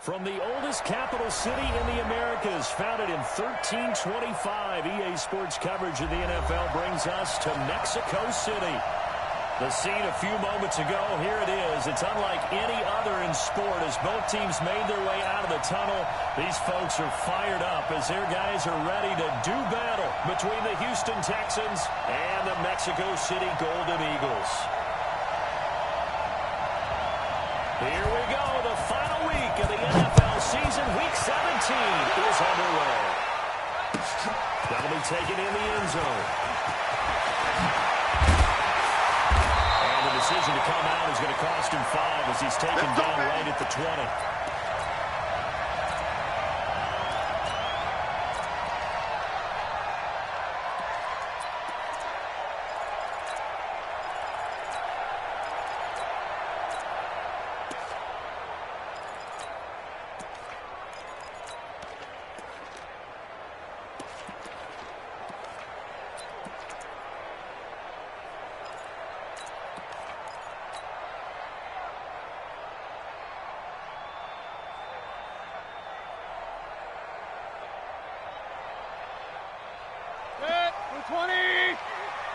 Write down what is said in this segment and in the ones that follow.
From the oldest capital city in the Americas, founded in 1325, EA Sports coverage of the NFL brings us to Mexico City. The scene a few moments ago, here it is. It's unlike any other in sport as both teams made their way out of the tunnel. These folks are fired up as their guys are ready to do battle between the Houston Texans and the Mexico City Golden Eagles. Here we go. The final week of the NFL season, Week 17, is underway. That'll be taken in the end zone. Decision to come out is going to cost him 5 as he's taken down right at the 20.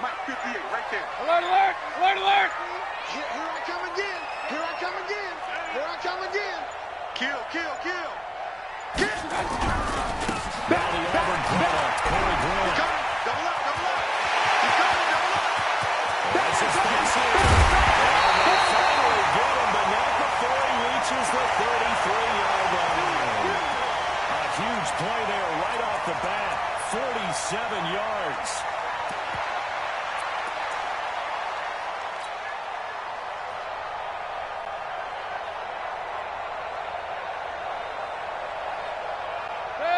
Mike 58, right there. Alert, alert! Alert, alert! Here I come again. Here I come again. Here I come again. Kill, kill, kill. Kill! Now the Auburn quarterback, Corey Grant. He's coming. Double up, double up. He's coming, double up. That's expensive. And they finally get him, but not before he reaches the 33-yard line. A huge play there right off the bat. 47 yards.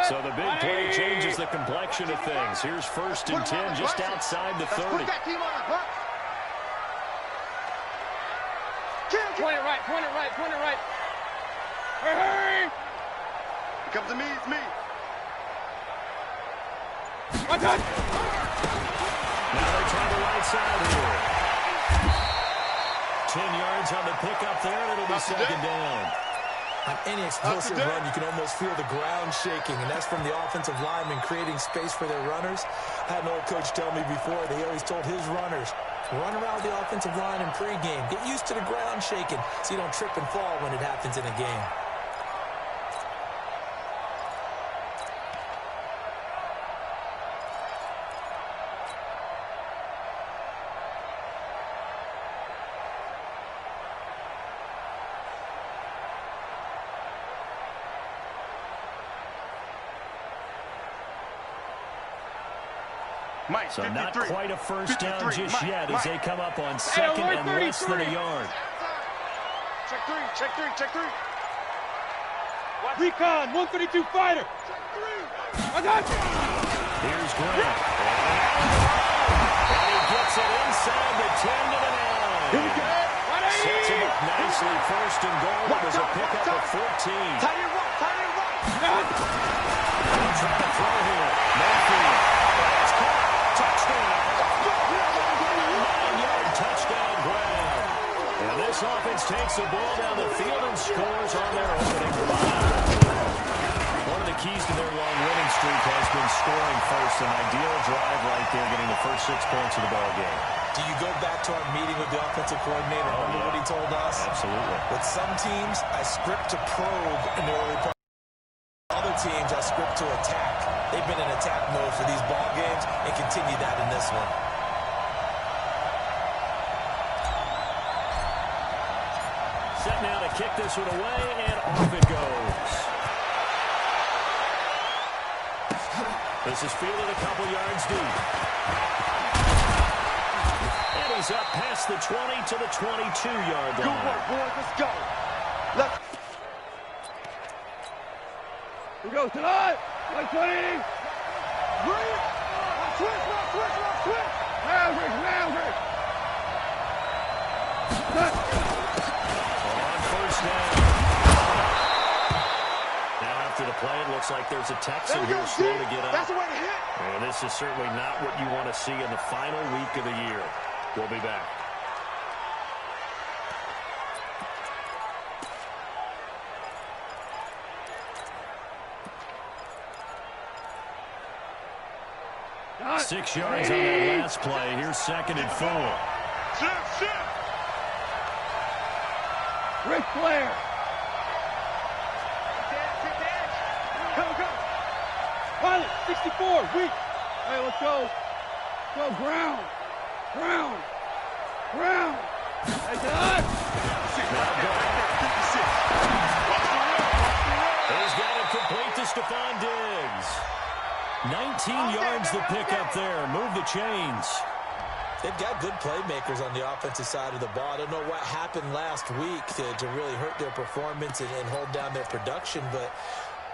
So the big play changes the complexion of things. Here's 1st and 10 just outside the 30. Put that team on the box. Point it right, point it right, point it right. Hurry, hurry! It comes to me, it's me. One touch! Now they try the right side here. 10 yards on the pickup there, and it'll be second down. On any explosive run, you can almost feel the ground shaking, and that's from the offensive linemen creating space for their runners. I had an old coach tell me before, he always told his runners, run around the offensive line in pregame. Get used to the ground shaking so you don't trip and fall when it happens in a game. Mike, So 53. not quite a first down 53. just Mike, yet Mike. as they come up on second and less than a yard. Check three, check three, check three. What? Recon, 132 fighter. Check three. One touch! Here's Grant. And he gets it inside the 10 to the 9. Here we go. Sets him up nicely. 1st and goal. It was a pickup of 14. Tight end right, tight end right. Trying to throw here. Mayfield. It's caught. Touchdown. 9-yard touchdown grab. And this offense takes the ball down the field and scores on their opening drive. One of the keys to their long winning streak has been scoring first. An ideal drive right there, getting the first 6 points of the ball game. Do you go back to our meeting with the offensive coordinator? Remember what he told us? Absolutely. With some teams, I script to probe in the early part. Other teams, I script to attack. They've been in attack mode for these ball games and continue that in this one. Set now to kick this one away, and off it goes. This is fielded a couple yards deep. And he's up past the 20 to the 22-yard line. Good work, boys. Let's go. Let's Here goes tonight. 120. Green. Switch, switch, switch. Lounge. Touch. On first down. Now after the play, it looks like there's a Texan here slow to get up. That's the way to hit. And this is certainly not what you want to see in the final week of the year. We'll be back. 6 yards on that last play. Here's 2nd and 4. Ric Flair. Pilot, 64, weak. Hey, let's go. Go, ground. Ground. Ground. Hey, God. He's got it complete to Stephon Diggs. 19 yards the pickup there. Move the chains. They've got good playmakers on the offensive side of the ball. I don't know what happened last week to really hurt their performance and hold down their production, but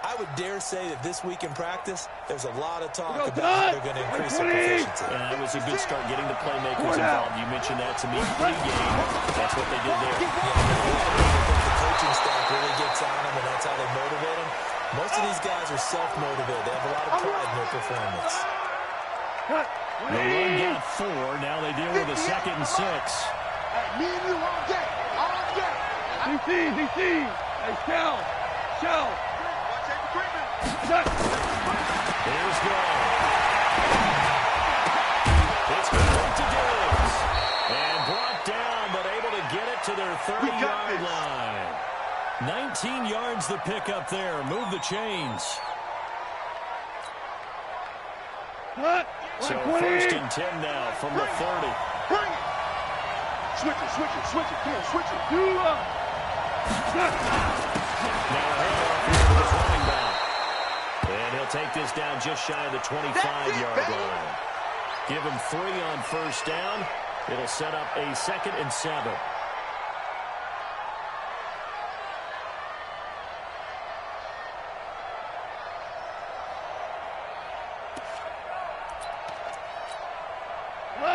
I would dare say that this week in practice, there's a lot of talk about how they're going to increase their proficiency. And that was a good start, getting the playmakers involved. You mentioned that to me pre-game. That's what they did there. The coaching staff really gets on them, and that's how they motivate them. Most of these guys are self-motivated. They have a lot of pride in their performance. The run got 4. Now they deal with a 2nd and 6. Me and you all day. All day. DC. Hey, Shell. Here's goal. It's complete to Diggs. And brought down, but able to get it to their 30-yard line. 19 yards the pickup there. Move the chains. So 1st and 10 now from the 30. Bring it. Switch it. Come on, switch it. Now a handoff here to this running back. And he'll take this down just shy of the 25-yard line. Give him 3 on 1st down. It'll set up a 2nd and 7.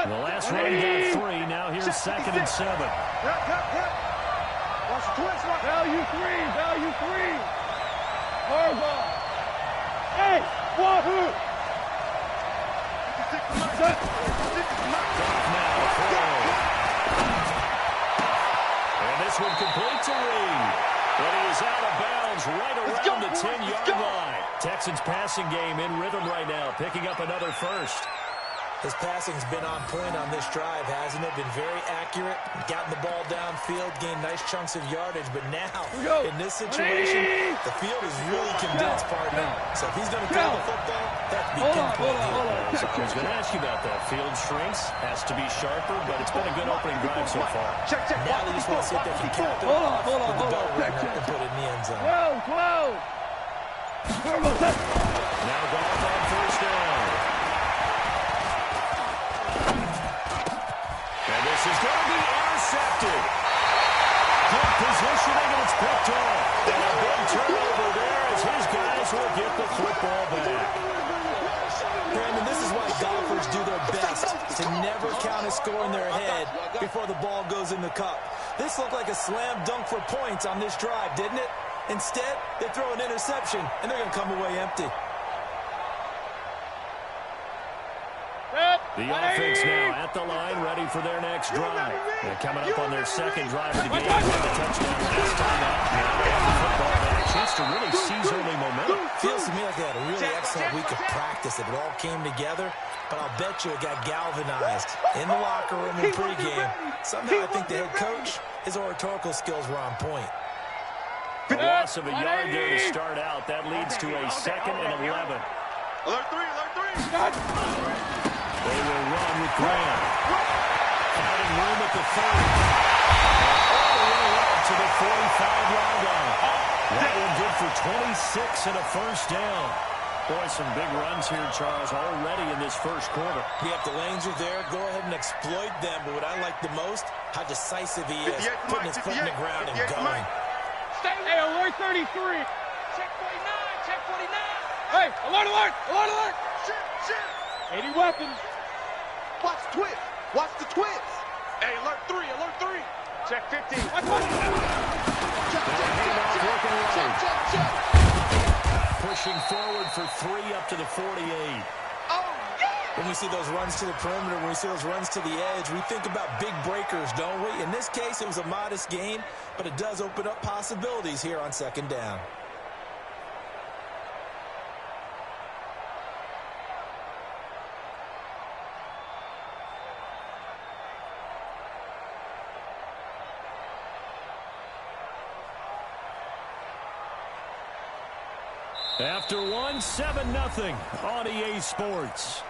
The last run got 3. Now here's 2nd and 7. Watch the twist. Value 3. Harbaugh. Hey, wahoo. And this one complete to Reed. But he is out of bounds right around the 10-yard line. Texans passing game in rhythm right now, picking up another 1st. His passing's been on point on this drive, hasn't it? Been very accurate, gotten the ball downfield, gained nice chunks of yardage. But now, in this situation, the field is really condensed, partner. So if he's going to throw the football, that has to be pinpoint. So I was going to ask you about that. Field shrinks, has to be sharper, but it's been a good opening drive so far. Now they just want to see if they can cap it off with the bell ringer and put it in the end zone. Whoa. Now Goff on 1st down. This is going to be intercepted. Good positioning, and it's picked off. And a big turnover there as his guys will get the football back. Brandon, this is why golfers do their best to never count a score in their head before the ball goes in the cup. This looked like a slam dunk for points on this drive, didn't it? Instead, they throw an interception, and they're going to come away empty. The offense now at the line, ready for their next drive. They're coming up on their 2nd drive of the game. With a touchdown last time out. Now they have the football back. Chance to really seize early momentum. Feels to me like they had a really excellent week of practice. It all came together, but I'll bet you it got galvanized in the locker room in pregame. Somehow I think the head coach, his oratorical skills were on point. A loss of a yard there to start out. That leads to a 2nd and 11. Alert 3. They will run with Graham. Finding room at the 30. All the way up to the 45-yard line. That one good for 26 and a 1st down. Boy, some big runs here, Charles, already in this 1st quarter. Yeah, if the lanes are there, go ahead and exploit them. But what I like the most, how decisive he is, putting his foot in the ground and going. Hey, alert 33. Check 49. Hey, alert. Shit. 80 weapons. Watch the twist. Hey, alert 3. Check 15. Check. Pushing forward for 3 up to the 48. When we see those runs to the perimeter, when we see those runs to the edge, we think about big breakers, don't we? In this case, it was a modest gain, but it does open up possibilities here on 2nd down. After one, 7-0 on EA Sports.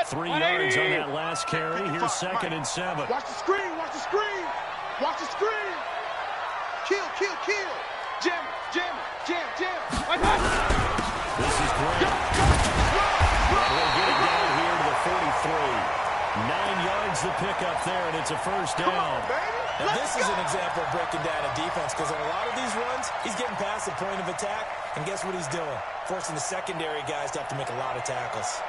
Set. 3 yards on that last carry. Here's 2nd and 7. Watch the screen. Watch the screen. Watch the screen. Kill, kill, kill. Jam, jam, jam, jam. This is great. And we'll get it down here to the 43. 9 yards the pickup there, and it's a first down. Now, this is an example of breaking down a defense, because on a lot of these runs, he's getting past the point of attack, and guess what he's doing? Forcing the secondary guys to have to make a lot of tackles.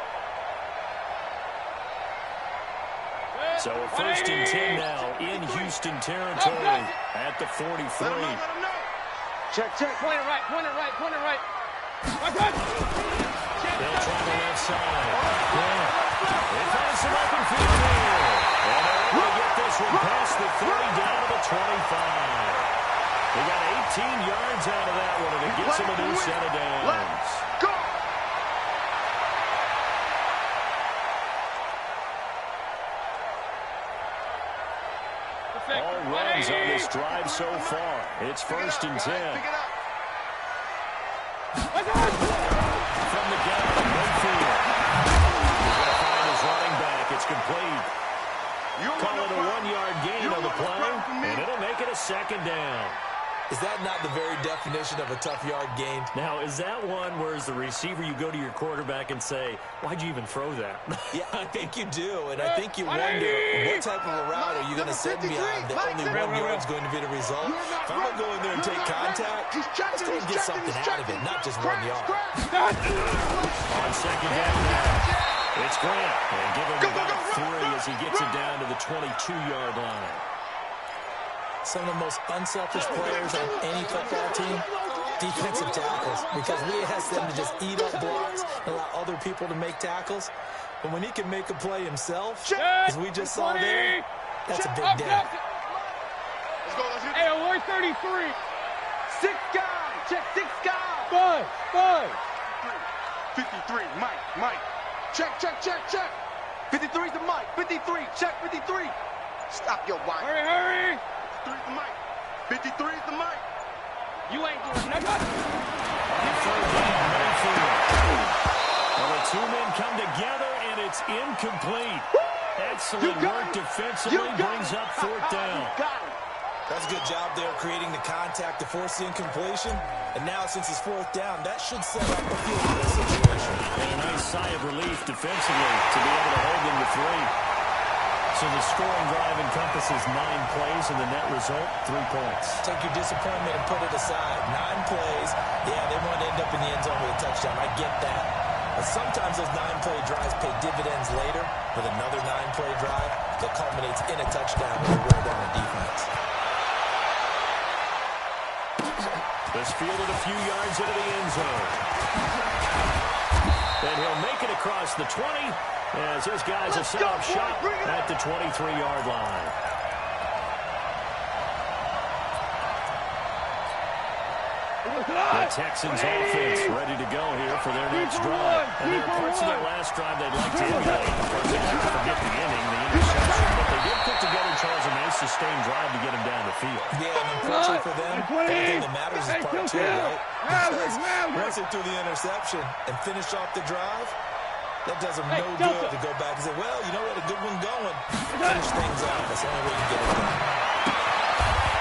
So a 1st and 10 now in Houston territory at the 43. Check, check. Point it right, point it right, point it right. They'll try the left side. Yeah. They find some open field here. And they're able to get this one past the 30 down to the 25. They got 18 yards out of that one, and it gets them a new set of downs. Let's go. All runs on this drive so far. It's 1st and 10. From the gap, Mayfield. He's going to find his running back. It's complete. Call it a 1-yard gain on the play, and it'll make it a 2nd down. Is that not the very definition of a tough yard gain? Now, is that one where as the receiver you go to your quarterback and say, why'd you even throw that? Yeah, I think you do, and I think you wonder what type of a route are you going to send me on that only 1 yard is going to be the result. If I'm going to go in there and take contact, let's go and get something out of it, not just 1 yard. On 2nd down now, it's Grant. And give him about 3 as he gets it down to the 22-yard line. Some of the most unselfish players on any football team, defensive tackles, because we ask them to just eat up blocks and allow other people to make tackles. But when he can make a play himself, as we just saw there, that's a big day. Hey, alert 33. 6 guys. Check 6 guys. 5. 53. Mike. Check. 53's the Mike. 53. Check 53. Stop your whine. Hurry. 53's the Mike. 53's the Mike. You ain't doing nothing. On 3rd down, Mayfield. Well, the 2 men come together, and it's incomplete. Excellent work defensively, brings up 4th down. That's a good job there creating the contact to force the incompletion. And now, since it's 4th down, that should set up a field goal situation. And a nice sigh of relief defensively to be able to hold them to 3. So the scoring drive encompasses 9 plays, and the net result, 3 points. Take your disappointment and put it aside. 9 plays. Yeah, they want to end up in the end zone with a touchdown. I get that. But sometimes those 9-play drives pay dividends later with another 9-play drive that culminates in a touchdown when you wear down a defense. This fielded a few yards into the end zone. And he'll make it across the 20 as his guys have set up shop at the 23-yard line. The Texans offense ready to go here for their next drive. And there are parts of their last drive they'd like to emulate. Of course, they'd like to forget the ending, the interception, but they did put together Charles a nice sustained drive to get him down the field. Yeah, and unfortunately for them, everything that matters is part 2, right? Because once they threw the interception and finish off the drive, that does them no good to go back and say, well, you know what, a good one going. Finish things off. That's the only way you get it done.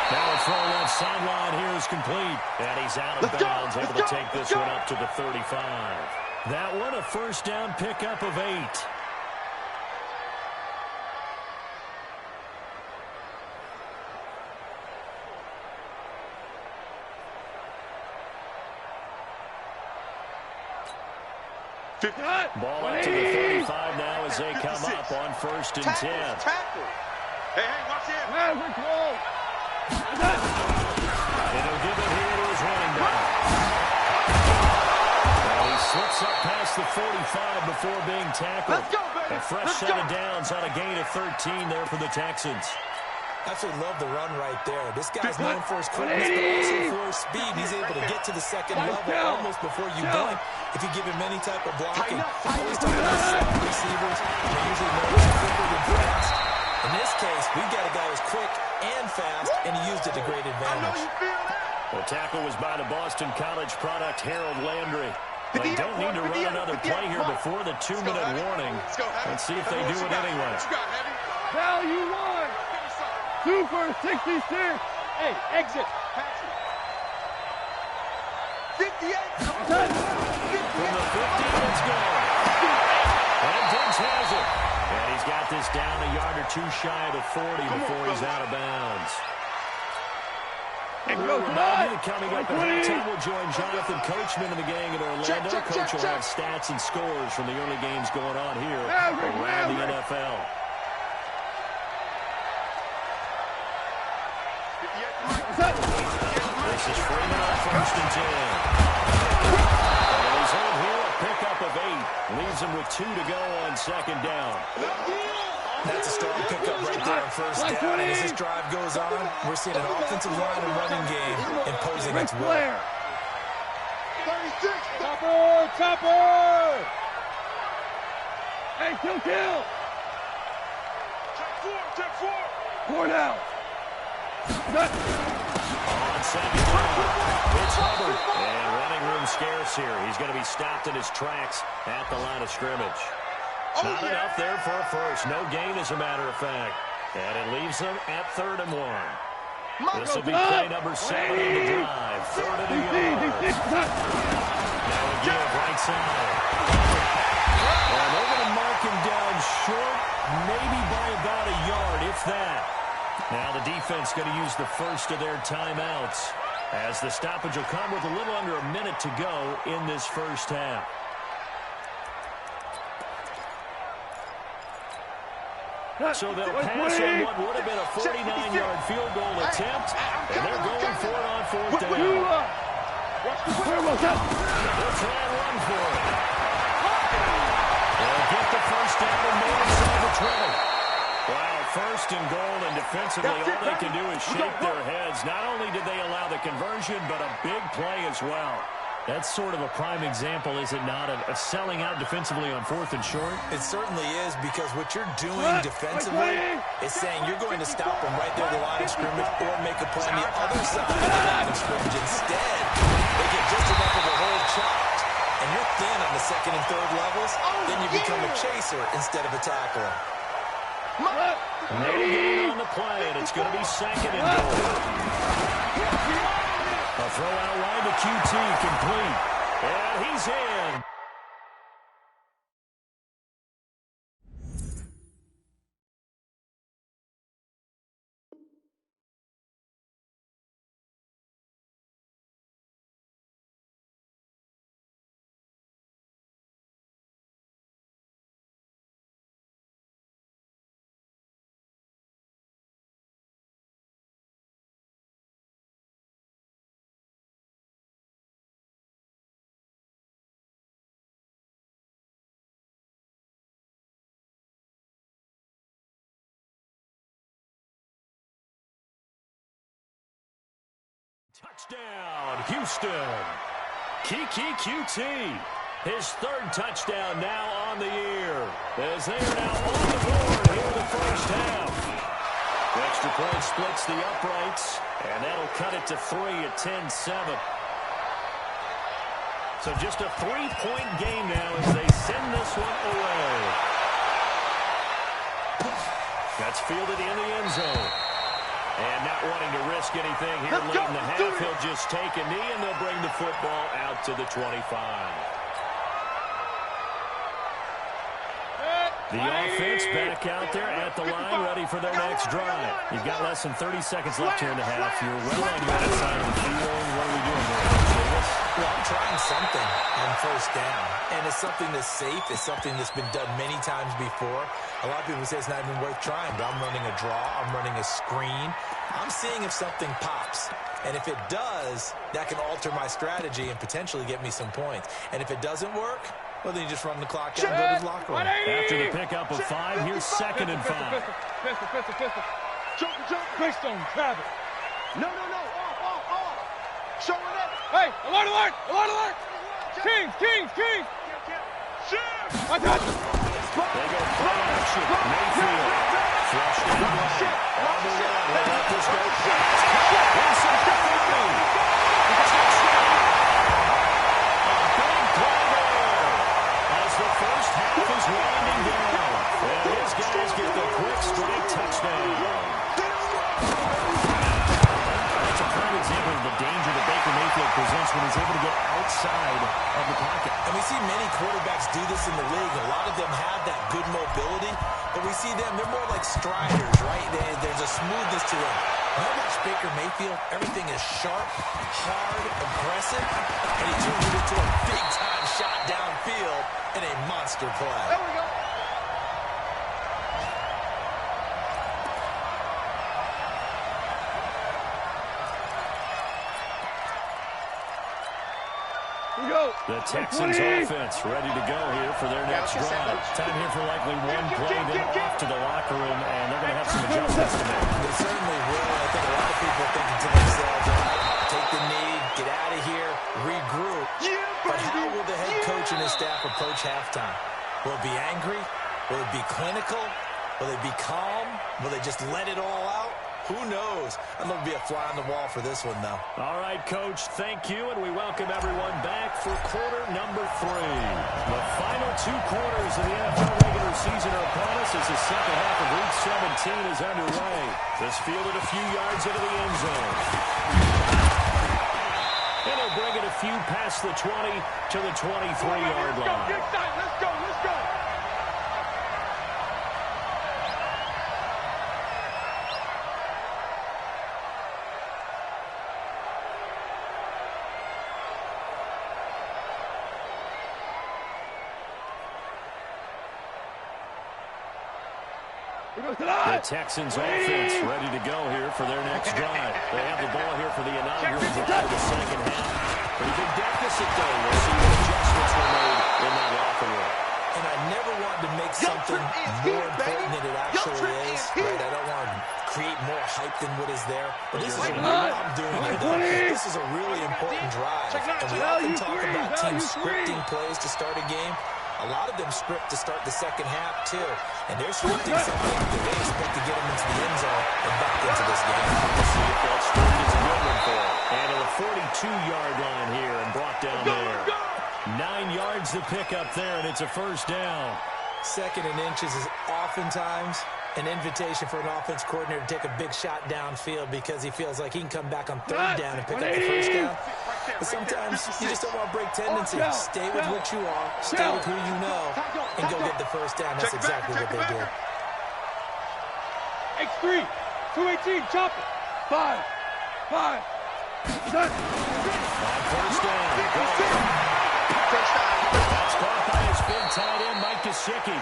Now a throw left sideline here is complete. And he's out of bounds, able to take this one up to the 35. That one a 1st down pickup of 8. Ball up to the 35 now as they come up on 1st and 10. Hey, watch it. And he'll give it here to his running back. Well, he slips up past the 45 before being tackled. Let's go, baby. A fresh set of downs on a gain of 13 there for the Texans. Absolutely love the run right there. This guy's known for his quickness, but also for his speed. He's able to get to the 2nd level almost before you blink if you give him any type of blocking. Always talking about slot receivers. They're usually more quicker than fast. In this case, we've got a guy who's quick and fast, and he used it to great advantage. The tackle was by the Boston College product, Harold Landry. They don't need to run another play here before the 2-minute warning. Let's see if they do it anyway. Value 1. 2 for 66. Hey, exit. 58. From the 50, let's go. And Diggs has it. And he's got this down a yard or two shy of the 40 before he's out of bounds. Coming up at halftime, we'll join Jonathan Coachman and the gang in Orlando. Coach will have stats and scores from the early games going on here around the NFL. This is Freeman on 1st and 10. And he's on here, a pickup of 8. Leaves him with 2 to go on 2nd down. That's a strong pickup right there on 1st down. And as this drive goes on, we're seeing an offensive line and running game imposing its will. 36. Chopper! Hey, kill! Check 4. 4 now. On 2nd down, it's Hubbard. And running room scarce here. He's going to be stopped in his tracks at the line of scrimmage. Not enough there for a first. No gain, as a matter of fact. And it leaves them at 3rd and 1. This will be play number 7 on the drive. 3rd and a yard. Now again, right side. And they're going to mark him down short, maybe by about a yard, if that. Now the defense going to use the first of their timeouts, as the stoppage will come with a little under a minute to go in this first half. So they'll pass on what would have been a 49-yard field goal attempt, and they're going for it on 4th down. They'll try and run for it. They'll get the first down and make inside the 20. Wow, 1st and goal, and defensively all they can do is shake their heads. Not only did they allow the conversion, but a big play as well. That's sort of a prime example, is it not, of selling out defensively on 4th and short? It certainly is, because what you're doing defensively is saying you're going to stop them right there at the line of scrimmage or make a play on the other side of the line of scrimmage. Instead, they get just enough of a hole chopped, and you're thin on the 2nd and 3rd levels, then you become a chaser instead of a tackler. No gain on the play, and it's going to be 2nd and goal. A throw out wide to QT, complete. And he's in. Touchdown, Houston. Kiki QT. His 3rd touchdown now on the year, as they are now on the board here in the first half. The extra point splits the uprights, and that'll cut it to 3 at 10-7. So just a 3-point game now as they send this one away. That's fielded in the end zone. And not wanting to risk anything here late in the half, he'll just take a knee, and they'll bring the football out to the 25. The offense back out there at the line, ready for their next drive. You've got less than 30 seconds left here in the half. You're well on your outside of the field. What are we doing here? Well, I'm trying something on 1st down, and it's something that's safe. It's something that's been done many times before. A lot of people say it's not even worth trying, but I'm running a draw. I'm running a screen. I'm seeing if something pops, and if it does, that can alter my strategy and potentially get me some points. And if it doesn't work, well, then you just run the clock out and go to his locker room. After the pickup of 5, here's 2nd and 5. Pistol. Pistol, Travis. No. Show it up. Hey, alert! Kings! Shoot! I got you. They go play action. Mayfield Flushed in the line. On the run. They'll let this go. Here's some Touchdown. A big play there as the first half is winding down. And his guys get the quick strike touchdown. That's a prime example of the danger that Baker Mayfield presents when he's able to get outside of the pocket. And we see many quarterbacks do this in the league. A lot of them have that good mobility, but we see them, they're more like striders, right? There's a smoothness to them. When I watch Baker Mayfield, everything is sharp, hard, aggressive, and he turns it into a big-time shot downfield in a monster play. There we go. The Texans offense ready to go here for their next drive. Time here for likely one play, then off to the locker room, and they're going to have some adjustments to make. They certainly will. I think a lot of people are thinking to themselves, take the knee, get out of here, regroup. But how will the head coach and his staff approach halftime? Will it be angry? Will it be clinical? Will they be calm? Will they just let it all out? Who knows? I'd love to be a fly on the wall for this one, though. All right, Coach, thank you, and we welcome everyone back for quarter number 3. The final 2 quarters of the NFL regular season are upon us as the second half of Week 17 is underway. This fielded a few yards into the end zone. And he'll bring it a few past the 20 to the 23-yard line. Let's go. The Texans offense ready to go here for their next drive. They have the ball here for the inaugural drive of the second half. Pretty big deficit, though. We'll see what adjustments were made in that locker room. And I never want to make something more important than it actually is. Right? I don't want to create more hype than what is there. But this is what I'm doing here, though. This is a really important drive. And we often talk about teams scripting plays to start a game. A lot of them script to start the second half, too. And they're scripting something that they expect to get them into the end zone and back into this game. We'll see if that script is a good one for them. And to the 42-yard line here and brought down there. 9 yards to pick up there, and it's a first down. Second and inches is oftentimes an invitation for an offense coordinator to take a big shot downfield because he feels like he can come back on third down and pick up the first down. But sometimes you just don't want to break tendency. Stay with what you are, stay with who you know, and go get the first down. That's exactly what they did. X3, 218, chop it. 5. Done. On first down. That's caught by his big tight end, Mike Gesicki.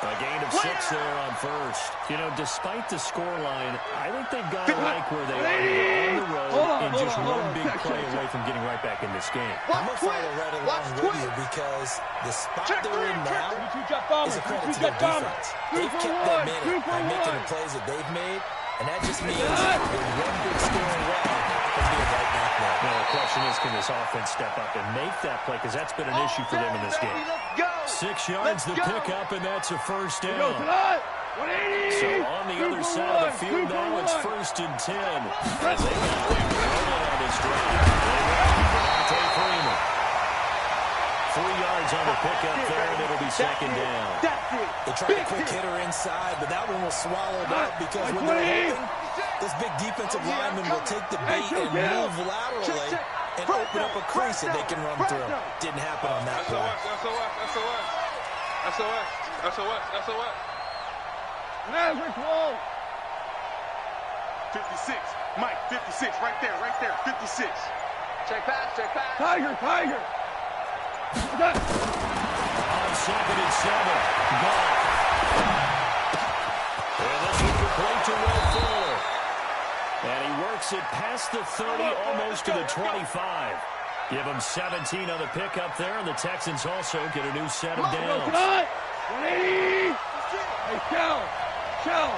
A gain of 6 there on first. You know, despite the scoreline, I think they've got to like where they are here on the road and just one big play away from getting right back in this game. I'm going to follow right along with you because the spot they're in now is a credit to their defense. They've kept them in it by making the plays that they've made, and that just means they're one big scoring away from being right back there. Now, the question is, can this offense step up and make that play? Because that's been an issue for them in this game. 6 yards to pick up, and that's a first down. So on the other side of the field now, it's 1st and 10. As they got rolling on this drive. Devontae Freeman. 3 yards on the pickup there, and it'll be second down. They tried a quick hitter inside, but that one was swallowed up because when they're hoping, this big defensive lineman will take the bait and move laterally and open up a crease that they can run through. Didn't happen on that play. SOS. Nazareth wall. 56. Mike, 56. Right there. 56. Check pass. Tiger. Done. On 2nd and 7. Gone. And this will complete to Will Fuller. And he works it past the 30, almost to the 25. Give him 17 on the pickup there, and the Texans also get a new set of downs. 180. Hey, Shell.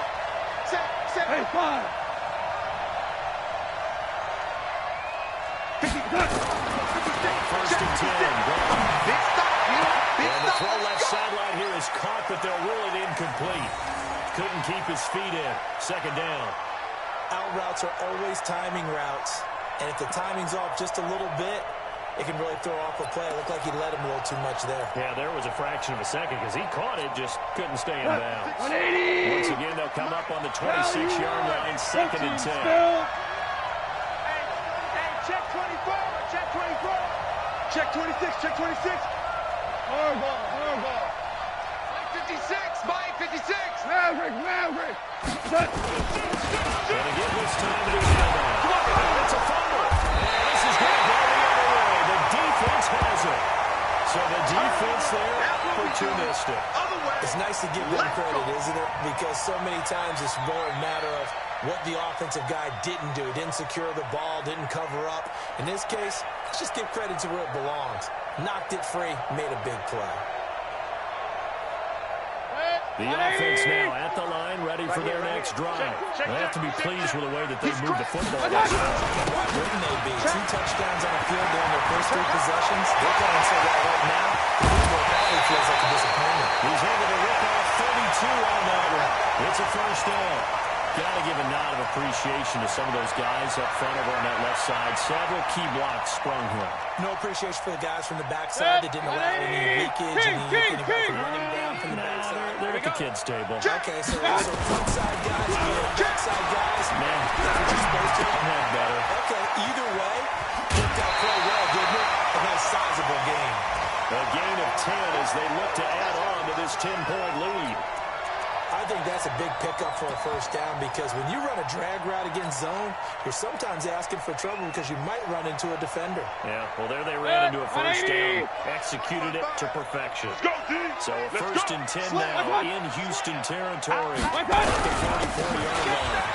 Hey, 5. 1st and 10. And the throw left sideline here is caught, but they'll rule it incomplete. couldn't keep his feet in. Second down. Out routes are always timing routes. And if the timing's off just a little bit, it can really throw off a play. It looked like he let him a little too much there. Yeah, there was a fraction of a second because he caught it, just couldn't stay in bounds. 180. Once again, they'll come up on the 26-yard line, second and 10. Hey, check 24, check 24. Check 26, check 26. Hard ball, hard ball. Mike 56, Mike 56. Maverick, Maverick. Shut. Gonna get this time to the handoff. It's a fumble. And this is going to go the other way. The defense has it. So the defense there opportunistic. It's nice to give them credit, isn't it? Because so many times it's more a matter of what the offensive guy didn't do. He didn't secure the ball, didn't cover up. In this case, let's just give credit to where it belongs. Knocked it free, made a big play. The offense now at the line, ready for their next drive. They have to be pleased with the way that they move the football. Why wouldn't they be? 2 touchdowns on the field during their first 3 possessions. They're playing so well right now. It probably feels like a disappointment. He's able to rip off 32 on that one. It's a first down. Got to give a nod of appreciation to some of those guys up front over on that left side. Several key blocks sprung here. No appreciation for the guys from the backside that didn't allow any leakage and anybody from running down from the backside. They're at the kids' table. Okay, so front side guys, backside guys. Man, that's what you're supposed to. Had better. Okay, either way, worked out quite well, didn't it? A nice sizable game. A gain of 10 as they look to add on to this 10-point lead. I think that's a big pickup for a first down because when you run a drag route against zone, you're sometimes asking for trouble because you might run into a defender. Yeah, well, there they ran into a first down, executed it to perfection. So a first and 10 now in Houston territory at the 44-yard line.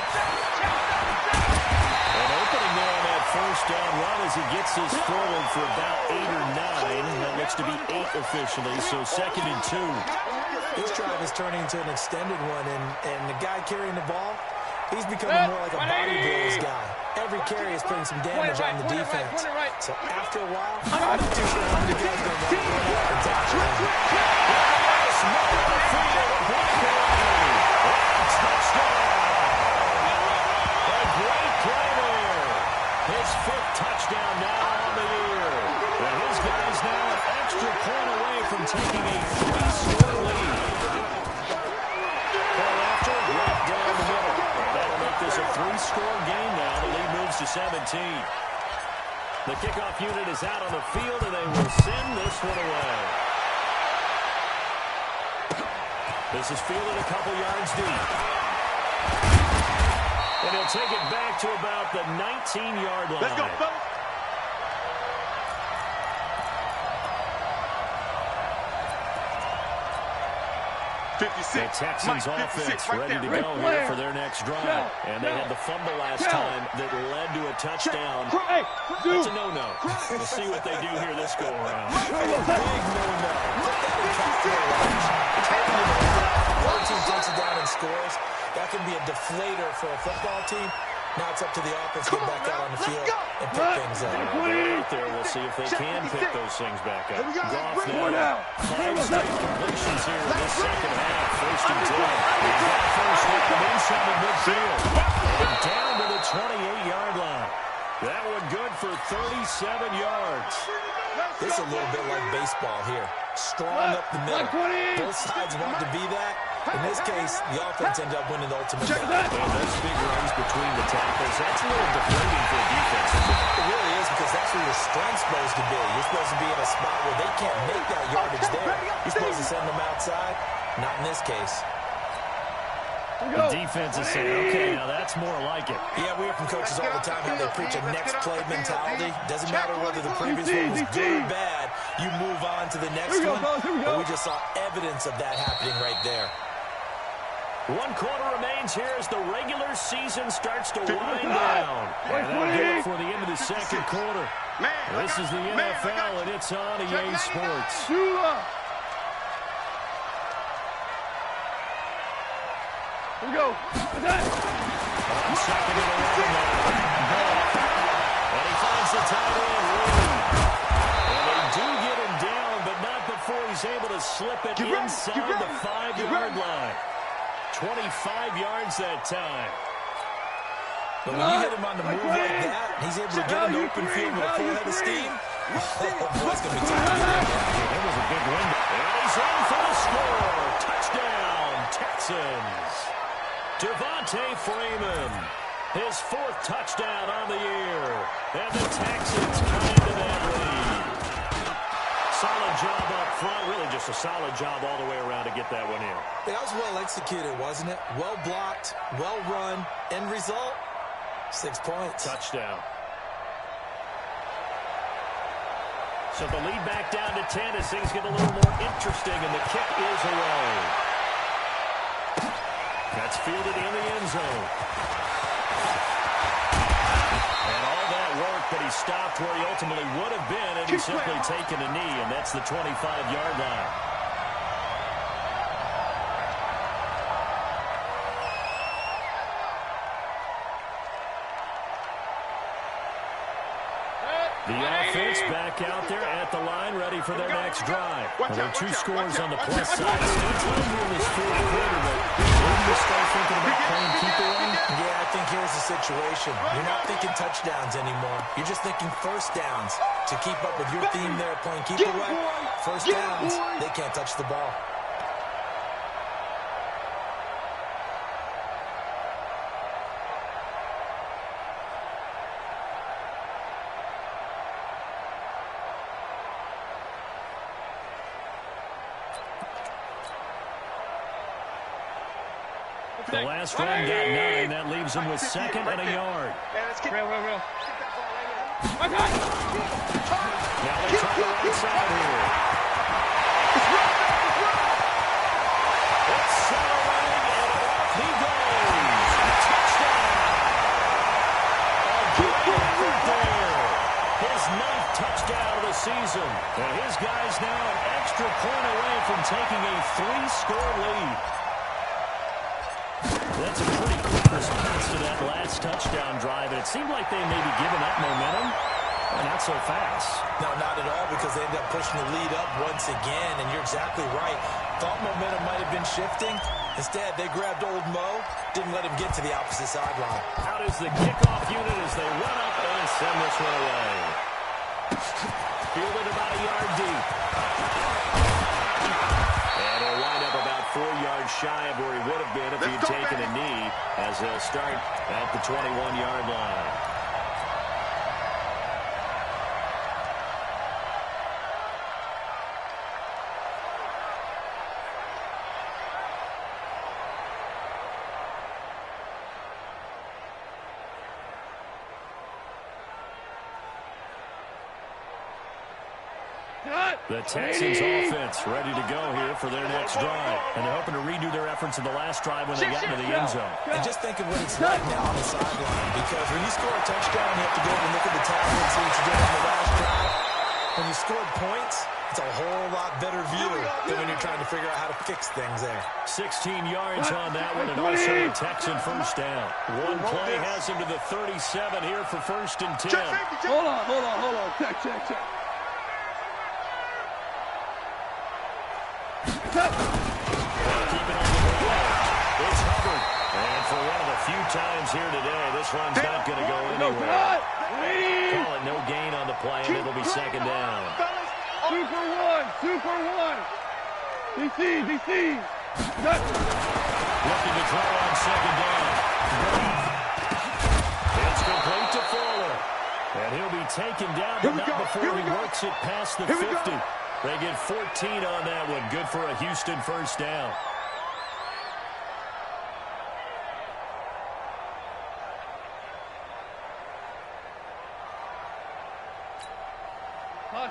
An opening there on that first down run as he gets this forward for about 8 or 9. That looks to be 8 officially, so second and 2. This drive is turning into an extended one, and the guy carrying the ball, he's becoming more like a body blows guy. Every carry is putting some damage on the defense. So after a while, I'm not too sure how many guys are going to run up and tackle him. Touchdown! A great play there. His 5th touchdown now on the year. And his guys now an extra point away from taking a 3-score lead. After right down the middle. That'll make this a 3-score game now. The lead moves to 17. The kickoff unit is out on the field, and they will send this one away. This is fielded a couple yards deep. And he'll take it back to about the 19-yard line. Let's go, fellas. The Texans offense ready to go here for their next drive. And they had the fumble last time that led to a touchdown. That's a no-no. We'll see what they do here this go-around. Big no-no. One team takes it down and scores. That can be a deflator for a football team. Now it's up to the offense to get back out on the field and pick things up. Right there, we'll see if they can pick those things back up. Goff now. 5 straight completions here in this second half. First and 10. He's got first down inside the midfield. And down to the 28-yard line. That one good for 37 yards. This is a little bit like baseball here. Strong up the middle. Both sides want to be that. In this case, the offense ended up winning the ultimate battle. And those big runs between the tackles, that's a little deflating for a defense. It really is because that's where your strength's supposed to be. You're supposed to be in a spot where they can't make that yardage there. You're supposed to send them outside. Not in this case. The defense is saying, okay, now that's more like it. Yeah, we hear from coaches all the time how they preach a next play mentality. Doesn't matter whether the previous one was good or bad. You move on to the next one. But we just saw evidence of that happening right there. 1 quarter remains here as the regular season starts to wind down. And that'll do it for the end of the second quarter. This is the NFL, and it's on EA Sports. Here we go. On second and 11 now. And he finds the tight end, Lee. And they do get him down, but not before he's able to slip it inside the 5-yard line. 25 yards that time. But when you hit him on the move like that, he's able to get in the open field with a full head of steam. Oh, it's going to be tough to get that down. That was a big window. And he's in for the score. Touchdown, Texans. Devontae Freeman, his 4th touchdown on the year. And the Texans cut into that lead. Solid job up front. Really just a solid job all the way around to get that one in. That was well executed, wasn't it? Well blocked, well run. End result, 6 points. Touchdown. So the lead back down to 10 as things get a little more interesting, and the kick is away. That's fielded in the end zone. And all that work, but he stopped where he ultimately would have been, and he's simply taken a knee, and that's the 25-yard line. The offense back out there at the line, ready for their next drive. Well, there are 2 scores on the plus side. Still time here in this 4th quarter, but when do you start thinking about playing keep away? Yeah, I think here's the situation. You're not thinking touchdowns anymore. You're just thinking first downs. To keep up with your theme there, playing keep away, first downs, they can't touch the ball. The last run got 9. That leaves him with 2nd and a yard. Real. Now they try the right side here. It's accelerating, and off he goes. Touchdown. A great effort there. His 9th touchdown of the season. And his guys now an extra point away from taking a 3-score lead. That's a pretty quick response to that last touchdown drive, and it seemed like they may be giving up momentum. Well, not so fast. No, not at all, because they ended up pushing the lead up once again, and you're exactly right. Thought momentum might have been shifting. Instead, they grabbed old Mo, didn't let him get to the opposite sideline. Out is the kickoff unit as they run up and send this one away. Fielded about a yard deep. And he'll wind up about 4 yards shy of where he would have been if he'd taken a knee, as they'll start at the 21-yard line. The Texans offense ready to go here for their next drive. And they're hoping to redo their efforts in the last drive when they got into the end zone. And just think of what it's like now on the sideline. Because when you score a touchdown, you have to go over and look at the tablet and see what you did on the last drive. When you scored points, it's a whole lot better view than when you're trying to figure out how to fix things there. 16 yards on that one, and also a Texan first down. One play has him to the 37 here for 1st and 10. Hold on. Check. Keeping on the ball. It's Hubbard. And for one of the few times here today, this run's not going to go anywhere. Call it no gain on the play, and it'll be 2nd down. 2 for 1. DC. Looking to throw on 2nd down. It's complete to Fuller. And he'll be taken down, but not before he works it past the 50. They get 14 on that one. Good for a Houston first down.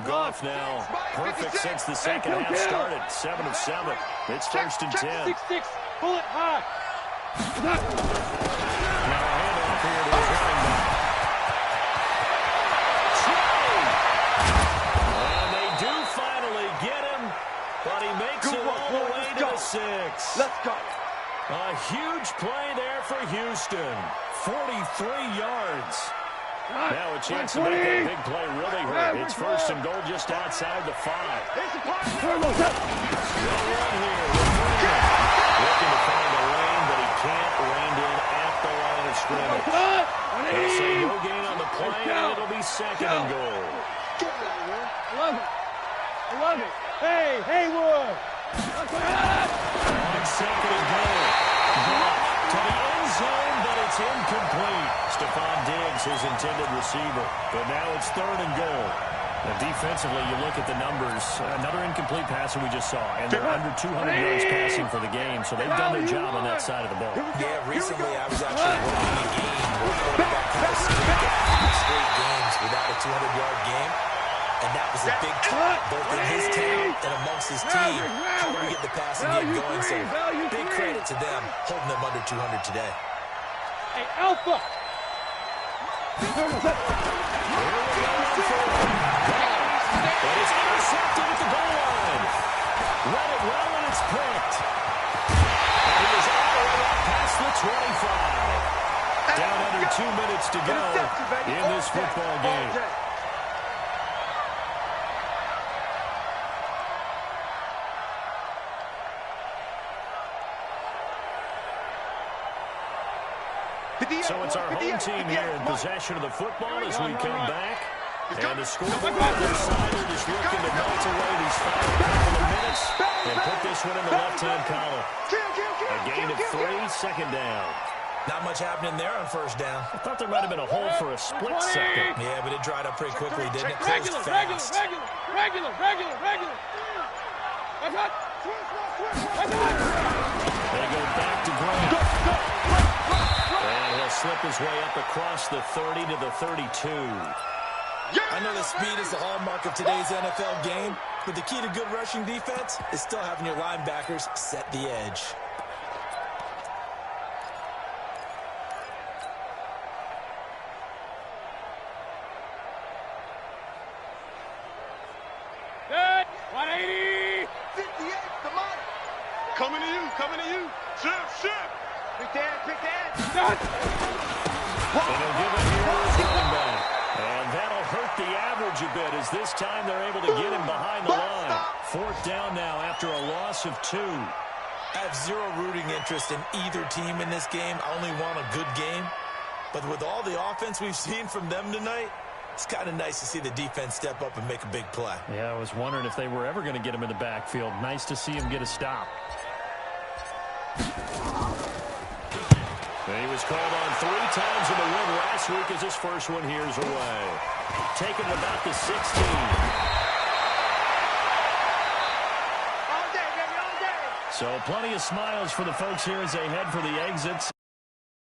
Goff now perfect since the second half started. 7 of 7. It's 1st and 10. 6. Pull it high. Now a handoff here to his running back. And they do finally get him, but he makes it all the way to the 6. Let's go. A huge play there for Houston. 43 yards. Now a chance to make that big play really hurt. It's 1st and goal just outside the 5. Still run here. Looking to find a lane can't, reined in at the line of scrimmage. They'll say no gain on the play, and it'll be second and goal. I love it. I love it. Hey, Haywood. On second and goal. To the end zone, but it's incomplete. Stephon Diggs, his intended receiver. But now it's third and goal. And defensively, you look at the numbers. Another incomplete pass that we just saw. And they're under 200 yards passing for the game. So they've done their job on that side of the ball. Yeah, recently I was actually working a game where quarterback had a streak of 5 straight games without a 200-yard game. And that was a big trap, both in his town and amongst his team. How do we get the passing game going? So big credit to them, holding them under 200 today. Hey, Alpha. But it's intercepted at the goal line. Read it well, and it's picked. And he is all the way up past the 25. Down under 2 minutes to go in this football game. So it's our home team here in possession of the football as we come back. And the scoreboard on their side, they're just looking to melt away these final couple of minutes and put this one in the left-hand column. A gain of 3, second down. Not much happening there on first down. I thought there might have been a hole for a split second. Yeah, but it dried up pretty quickly, didn't it? Regular. Fast. That's right. They go back to Grant. And he'll slip his way up across the 30 to the 32. I know that speed is the hallmark of today's NFL game, but the key to good rushing defense is still having your linebackers set the edge. Good. 180. 58, come on. Coming to you. Shift. Pick that. Done. And he'll give it here as running back. And that'll hurt the average a bit as this time they're able to get him behind the line. Fourth down now after a loss of 2. I have zero rooting interest in either team in this game. I only want a good game. But with all the offense we've seen from them tonight, it's kind of nice to see the defense step up and make a big play. Yeah, I was wondering if they were ever going to get him in the backfield. Nice to see him get a stop. And he was called on 3 times in the win last week as his first one here's away. Taken about the 16. All day, baby, all day. So plenty of smiles for the folks here as they head for the exits.